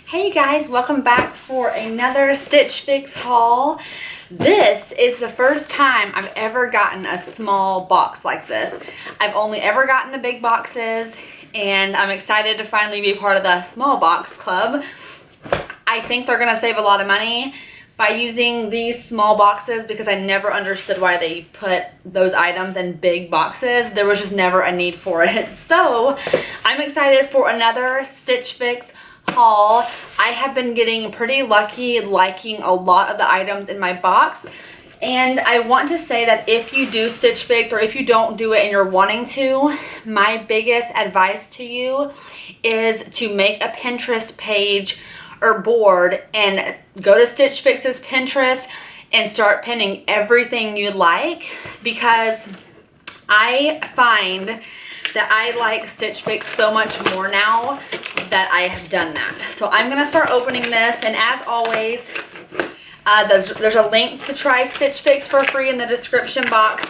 Hey guys, welcome back for another Stitch Fix haul. This is the first time I've ever gotten a small box like this. I've only ever gotten the big boxes, and I'm excited to finally be part of the small box club. I think they're gonna save a lot of money by using these small boxes because I never understood why they put those items in big boxes. There was just never a need for it. So I'm excited for another Stitch Fix haul. I have been getting pretty lucky liking a lot of the items in my box, and I want to say that if you do Stitch Fix or if you don't do it and you're wanting to, my biggest advice to you is to make a Pinterest page or board and go to Stitch Fix's Pinterest and start pinning everything you like, because I find that I like Stitch Fix so much more now that I have done that. So I'm gonna start opening this, and as always, there's a link to try Stitch Fix for free in the description box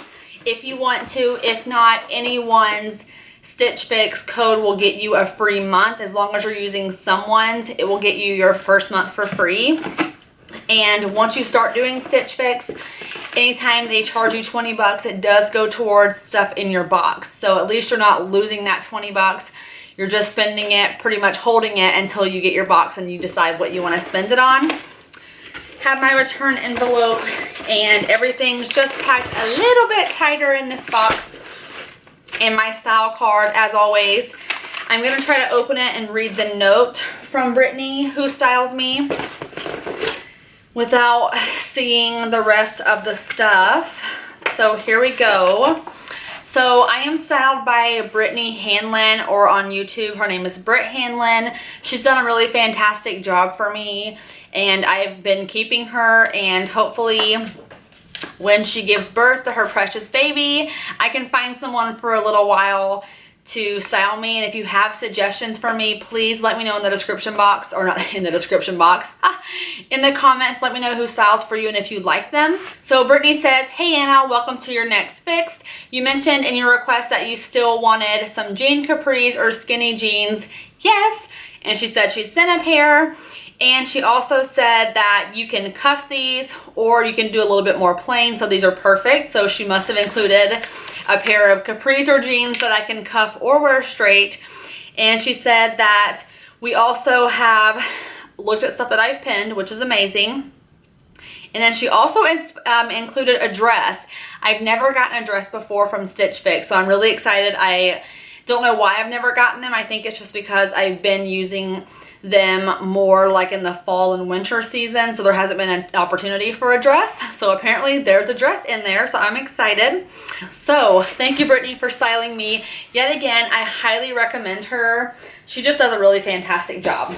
if you want to. If not, anyone's Stitch Fix code will get you a free month. As long as you're using someone's, it will get you your first month for free. And once you start doing Stitch Fix, anytime they charge you 20 bucks, it does go towards stuff in your box. So at least you're not losing that 20 bucks. You're just spending it, pretty much holding it until you get your box and you decide what you want to spend it on. Have my return envelope, and everything's just packed a little bit tighter in this box. And my style card, as always. I'm going to try to open it and read the note from Brittany, who styles me, without seeing the rest of the stuff. So here we go. So I am styled by Brittany Hanlon, or on YouTube, her name is Britt Hanlon. She's done a really fantastic job for me, and I've been keeping her, and hopefully when she gives birth to her precious baby, I can find someone for a little while to style me. And if you have suggestions for me, please let me know in the description box, or not in the description box, in the comments. Let me know who styles for you and if you like them. So Brittany says, "Hey Anna, welcome to your next fix. You mentioned in your request that you still wanted some jean capris or skinny jeans." Yes. And she said she sent a pair. And she also said that you can cuff these, or you can do a little bit more plain. So these are perfect. So she must have included a pair of capris or jeans that I can cuff or wear straight. And she said that we also have looked at stuff that I've pinned, which is amazing. And then she also included a dress. I've never gotten a dress before from Stitch Fix, so I'm really excited. I don't know why I've never gotten them. I think it's just because I've been using them more like in the fall and winter season, so there hasn't been an opportunity for a dress. So apparently there's a dress in there, so I'm excited. So thank you, Brittany, for styling me yet again. I highly recommend her. She just does a really fantastic job.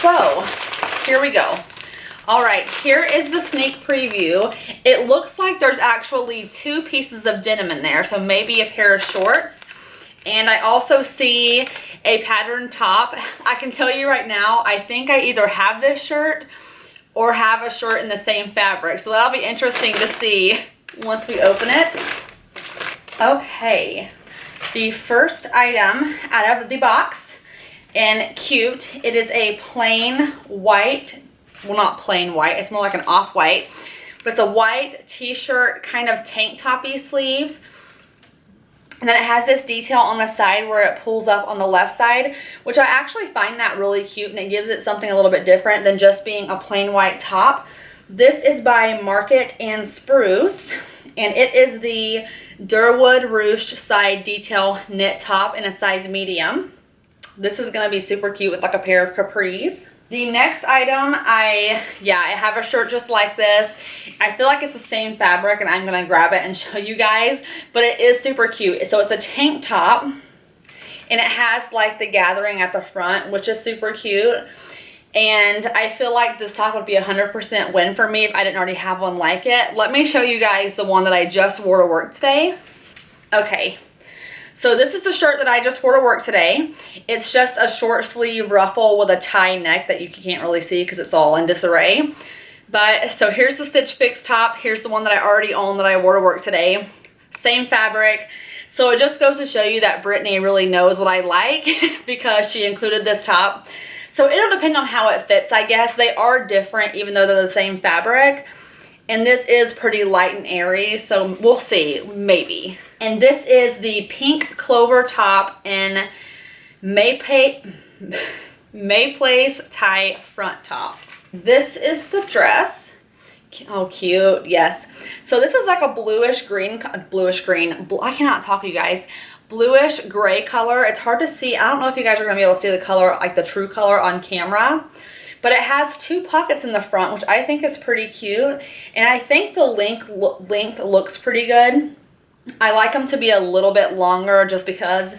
So here we go. All right, here is the sneak preview. It looks like there's actually 2 pieces of denim in there, so maybe a pair of shorts. And I also see a patterned top. I can tell you right now, I think I either have this shirt or have a shirt in the same fabric. So that'll be interesting to see once we open it. Okay, the first item out of the box, and cute, it is a plain white, well, not plain white, it's more like an off-white, but it's a white t-shirt, kind of tank toppy sleeves. And then it has this detail on the side where it pulls up on the left side, which I actually find that really cute, and it gives it something a little bit different than just being a plain white top. This is by Market and Spruce, and it is the Durwood ruched side detail knit top in a size medium. This is going to be super cute with like a pair of capris. The next item, I have a shirt just like this. I feel like it's the same fabric, and I'm going to grab it and show you guys, but it is super cute. So it's a tank top, and it has like the gathering at the front, which is super cute. And I feel like this top would be 100% win for me if I didn't already have one like it. Let me show you guys the one that I just wore to work today. Okay. So this is the shirt that I just wore to work today. It's just a short sleeve ruffle with a tie neck that you can't really see because it's all in disarray. But so here's the Stitch Fix top. Here's the one that I already own that I wore to work today. Same fabric. So it just goes to show you that Brittany really knows what I like because she included this top. So it'll depend on how it fits, I guess. They are different even though they're the same fabric. And this is pretty light and airy, so we'll see, maybe. And this is the pink Clover top in Mayplace tie front top. This is the dress. Oh, cute, yes. So this is like a bluish green, I cannot talk, you guys. Bluish gray color. It's hard to see. I don't know if you guys are gonna be able to see the color, like the true color on camera. But it has 2 pockets in the front, which I think is pretty cute. And I think the length looks pretty good. I like them to be a little bit longer just because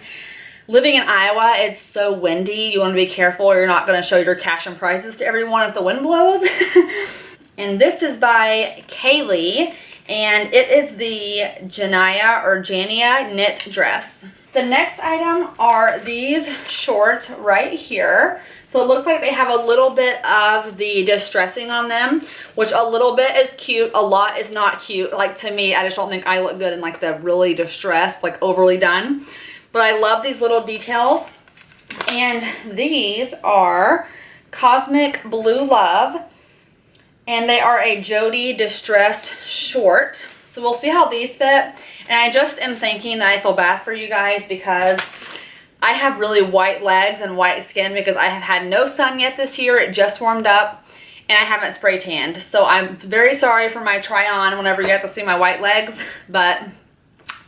living in Iowa, it's so windy. You want to be careful. You're not going to show your cash and prizes to everyone if the wind blows. And this is by Kayleigh. And it is the Jania knit dress. The next item are these shorts right here. So it looks like they have a little bit of the distressing on them, which a little bit is cute, a lot is not cute. Like, to me, I just don't think I look good in like the really distressed, like overly done. But I love these little details. And these are Cosmic Blue Love. And they are a Jody distressed short. So we'll see how these fit. And I just am thinking that I feel bad for you guys because I have really white legs and white skin because I have had no sun yet this year. It just warmed up and I haven't spray tanned. So I'm very sorry for my try on whenever you have to see my white legs, but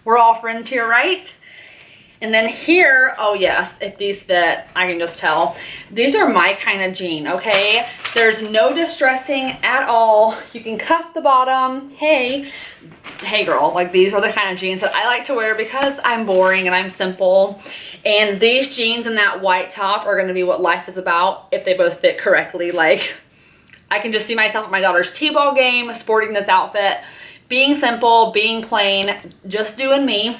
we're all friends here, right? And then here, oh yes, if these fit, I can just tell. These are my kind of jean, okay? There's no distressing at all. You can cuff the bottom. Hey girl, like these are the kind of jeans that I like to wear because I'm boring and I'm simple. And these jeans and that white top are gonna be what life is about if they both fit correctly. Like, I can just see myself at my daughter's t-ball game, sporting this outfit, being simple, being plain, just doing me.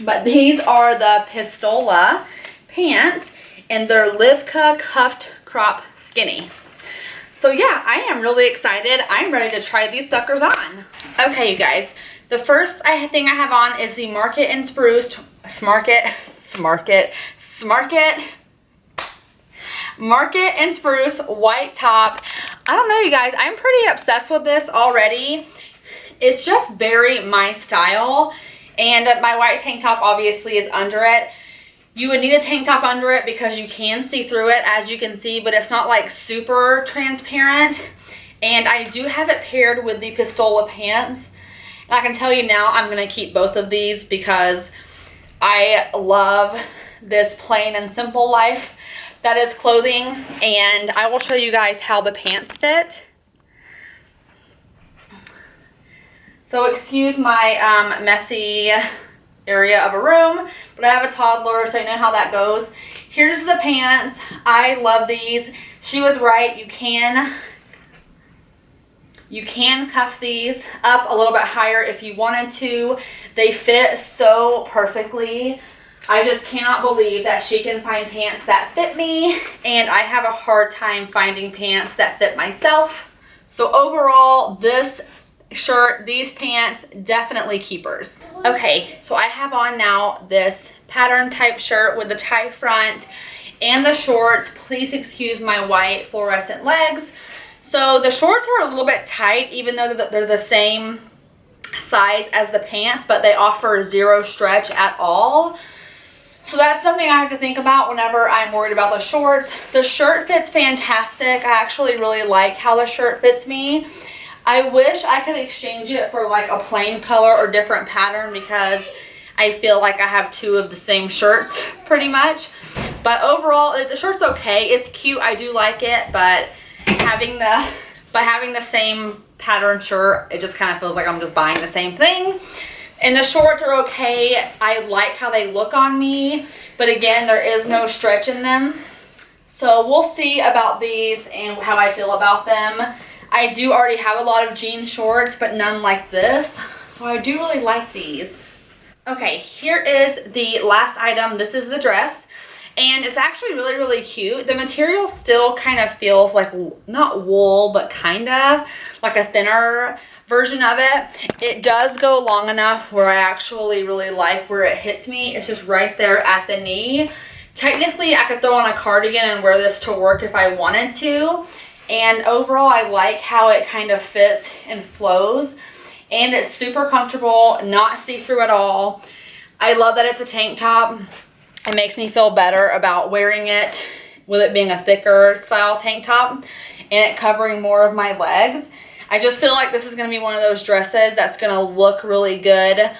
But these are the Pistola pants, and they're Livka cuffed crop skinny. So yeah, I am really excited. I'm ready to try these suckers on. Okay, you guys, the first thing I have on is the Market and Spruce, Market and Spruce white top. I don't know, you guys, I'm pretty obsessed with this already. It's just very my style. And my white tank top obviously is under it. You would need a tank top under it because you can see through it, as you can see, but it's not like super transparent. And I do have it paired with the Pistola pants. And I can tell you now, I'm gonna keep both of these because I love this plain and simple life that is clothing. And I will show you guys how the pants fit. So excuse my messy area of a room, but I have a toddler, so you know how that goes. Here's the pants. I love these. She was right. You can cuff these up a little bit higher if you wanted to. They fit so perfectly. I just cannot believe that she can find pants that fit me, and I have a hard time finding pants that fit myself. So overall, this shirt, these pants, definitely keepers. Okay, so I have on now this pattern type shirt with the tie front and the shorts. Please excuse my white fluorescent legs. So the shorts are a little bit tight, even though they're the same size as the pants, but they offer zero stretch at all. So that's something I have to think about whenever I'm worried about the shorts. The shirt fits fantastic. I actually really like how the shirt fits me. I wish I could exchange it for like a plain color or different pattern because I feel like I have 2 of the same shirts pretty much. But overall, the shirt's okay. It's cute. I do like it, but having the same pattern shirt, it just kind of feels like I'm just buying the same thing. And the shorts are okay. I like how they look on me, but again, there is no stretch in them. So we'll see about these and how I feel about them. I do already have a lot of jean shorts, but none like this. So I do really like these. Okay, here is the last item. This is the dress. And it's actually really, really cute. The material still kind of feels like, not wool, but kind of like a thinner version of it. It does go long enough where I actually really like where it hits me. It's just right there at the knee. Technically, I could throw on a cardigan and wear this to work if I wanted to. And overall, I like how it kind of fits and flows. And it's super comfortable, not see-through at all. I love that it's a tank top. It makes me feel better about wearing it with it being a thicker style tank top and it covering more of my legs. I just feel like this is going to be one of those dresses that's going to look really good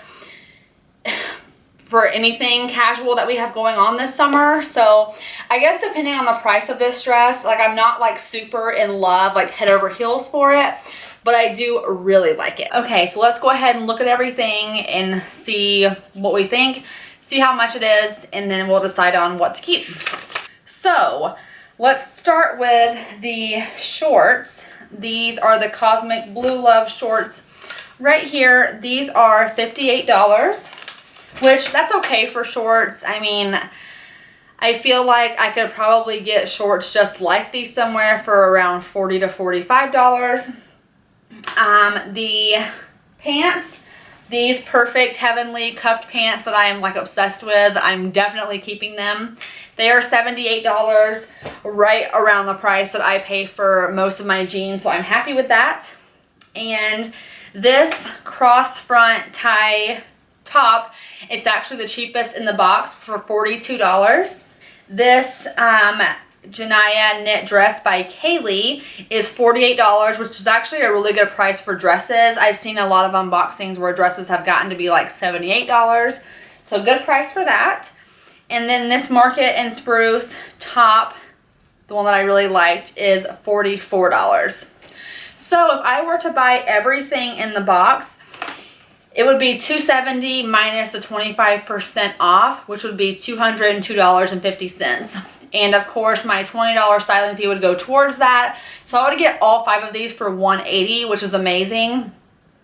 for anything casual that we have going on this summer. So I guess depending on the price of this dress, like I'm not like super in love, like head over heels for it, but I do really like it. Okay, so let's go ahead and look at everything and see what we think, see how much it is, and then we'll decide on what to keep. So let's start with the shorts. These are the Cosmic Blue Love shorts right here. These are $58, which that's okay for shorts. I mean, I feel like I could probably get shorts just like these somewhere for around $40 to $45. The pants, these perfect heavenly cuffed pants that I am like obsessed with, I'm definitely keeping them. They are $78, right around the price that I pay for most of my jeans, so I'm happy with that. And this cross front tie top, it's actually the cheapest in the box for $42. This Janaya knit dress by Kayleigh is $48, which is actually a really good price for dresses. I've seen a lot of unboxings where dresses have gotten to be like $78, so good price for that. And then this Market and Spruce top, the one that I really liked, is $44. So if I were to buy everything in the box, it would be $270 minus the 25% off, which would be $202.50. And of course, my $20 styling fee would go towards that. So I would get all 5 of these for $180, which is amazing.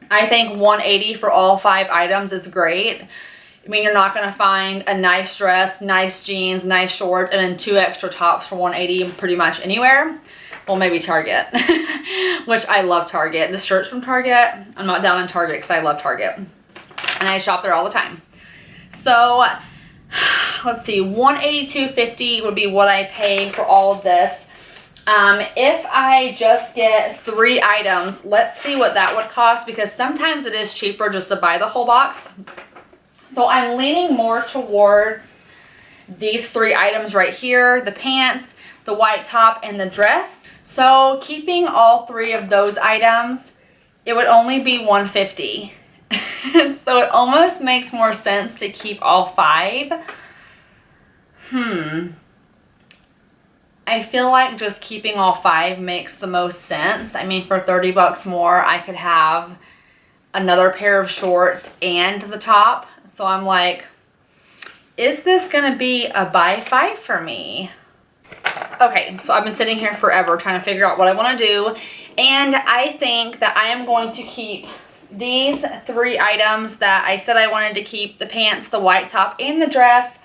I think $180 for all 5 items is great. I mean, you're not going to find a nice dress, nice jeans, nice shorts, and then 2 extra tops for $180 pretty much anywhere. Well, maybe Target, which I love Target. This shirt's from Target. I'm not down in Target because I love Target. And I shop there all the time. So, let's see, $182.50 would be what I pay for all of this. If I just get 3 items, let's see what that would cost, because sometimes it is cheaper just to buy the whole box. So I'm leaning more towards these 3 items right here, the pants, the white top, and the dress. So keeping all 3 of those items, it would only be $150. So it almost makes more sense to keep all 5. I feel like just keeping all 5 makes the most sense. I mean, for $30 more, I could have another pair of shorts and the top. So I'm like, is this gonna be a buy 5 for me? Okay, so I've been sitting here forever trying to figure out what I want to do, and I think that I am going to keep these 3 items that I said I wanted to keep: the pants, the white top, and the dress.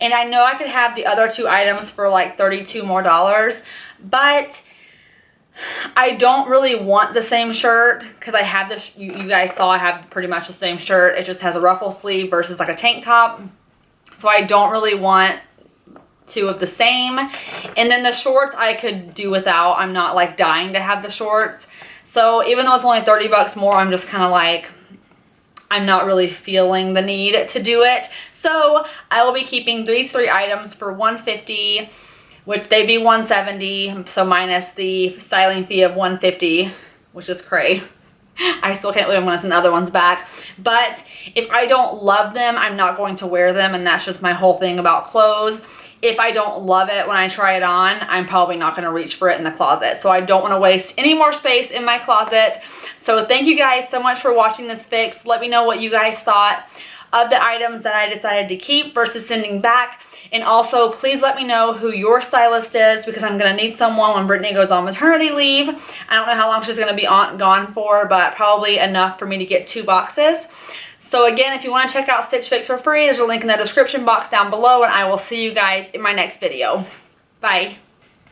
And I know I could have the other 2 items for like $32 more, but I don't really want the same shirt, because I have this, you guys saw I have pretty much the same shirt. It just has a ruffle sleeve versus like a tank top. So I don't really want 2 of the same. And then the shorts I could do without. I'm not like dying to have the shorts. So even though it's only $30 more, I'm just kind of like, I'm not really feeling the need to do it. So I will be keeping these 3 items for $150, which they'd be $170. So minus the styling fee of $150, which is cray. I still can't believe I'm gonna send the other ones back. But if I don't love them, I'm not going to wear them, and that's just my whole thing about clothes. If I don't love it when I try it on, I'm probably not going to reach for it in the closet. So I don't want to waste any more space in my closet. So thank you guys so much for watching this fix. Let me know what you guys thought of the items that I decided to keep versus sending back. And also, please let me know who your stylist is, because I'm going to need someone when Brittany goes on maternity leave. I don't know how long she's going to be gone for, but probably enough for me to get 2 boxes. So again, if you want to check out Stitch Fix for free, there's a link in the description box down below, and I will see you guys in my next video. Bye.